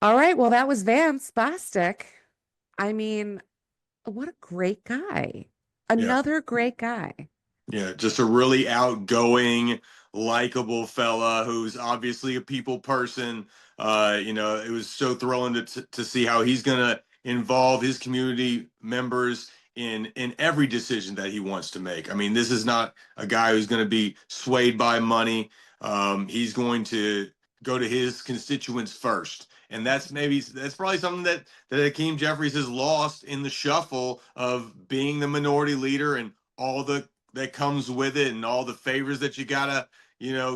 All right. Well, that was Vance Bostic. I mean, what a great guy. Yeah. Another great guy. Yeah, just a really outgoing, likable fella who's obviously a people person. It was so thrilling to see how he's gonna involve his community members in every decision that he wants to make. I mean, this is not a guy who's going to be swayed by money. He's going to go to his constituents first. And that's probably something that Hakeem Jeffries has lost in the shuffle of being the minority leader and all that comes with it and all the favors that you gotta,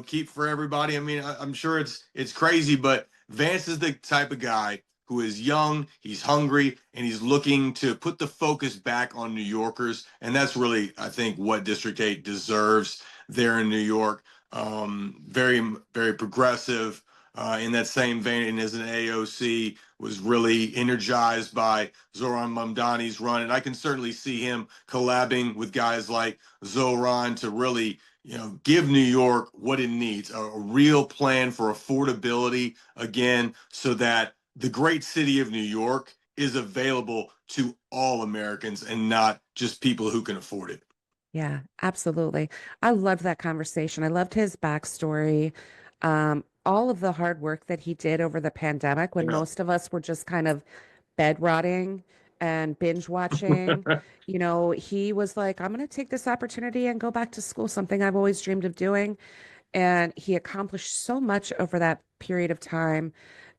keep for everybody. I mean, I'm sure it's crazy, but Vance is the type of guy who is young, he's hungry, and he's looking to put the focus back on New Yorkers. And that's really, I think, what District 8 deserves there in New York. Very, very progressive. In that same vein, and as an AOC, was really energized by Zoran Mamdani's run. And I can certainly see him collabing with guys like Zoran to really, give New York what it needs, a real plan for affordability again, so that the great city of New York is available to all Americans and not just people who can afford it. Yeah, absolutely. I loved that conversation. I loved his backstory. All of the hard work that he did over the pandemic when Yeah. most of us were just kind of bed rotting and binge watching. He was like, I'm going to take this opportunity and go back to school, something I've always dreamed of doing. And he accomplished so much over that period of time.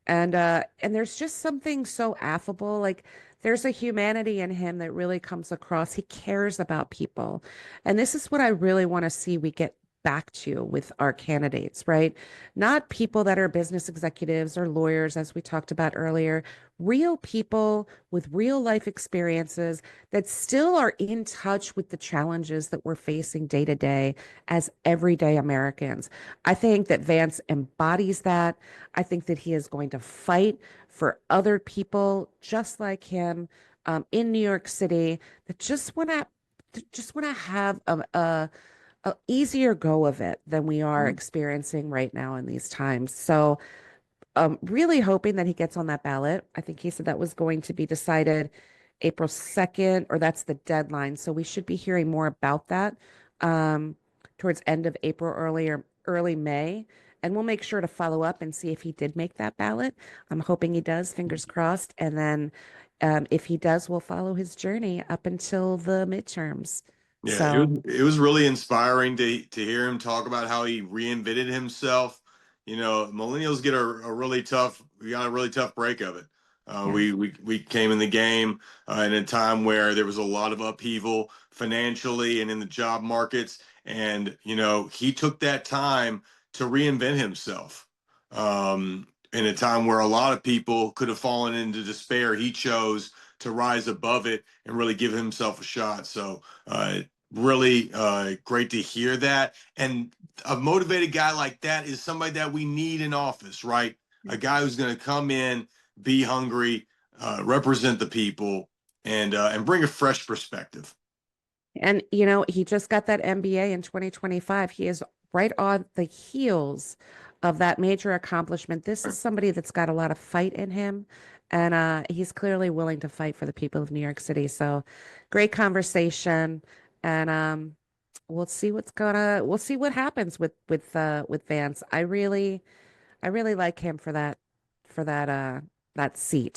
And there's just something so affable. Like there's a humanity in him that really comes across. He cares about people. And this is what I really want to see we get back to with our candidates, right? Not people that are business executives or lawyers, as we talked about earlier, real people with real life experiences that still are in touch with the challenges that we're facing day to day as everyday Americans. I think that Vance embodies that. I think that he is going to fight for other people just like him in New York City that just want to have a easier go of it than we are experiencing right now in these times. So, really hoping that he gets on that ballot. I think he said that was going to be decided April 2nd, or that's the deadline. So we should be hearing more about that um, towards end of April, early May. And we'll make sure to follow up and see if he did make that ballot. I'm hoping he does, fingers crossed. And then if he does, we'll follow his journey up until the midterms. Yeah, it So, was it was really inspiring to hear him talk about how he reinvented himself. Millennials get we got a really tough break of it. yeah. We came in the game in a time where there was a lot of upheaval financially and in the job markets, and he took that time to reinvent himself. In a time where a lot of people could have fallen into despair, he chose to rise above it and really give himself a shot. So really great to hear that. And a motivated guy like that is somebody that we need in office, right? A guy who's going to come in, be hungry, represent the people, and bring a fresh perspective. And, he just got that MBA in 2025. He is right on the heels of that major accomplishment. This is somebody that's got a lot of fight in him, and he's clearly willing to fight for the people of New York City. So, great conversation, and we'll see what happens with Vance. I really like him for that seat.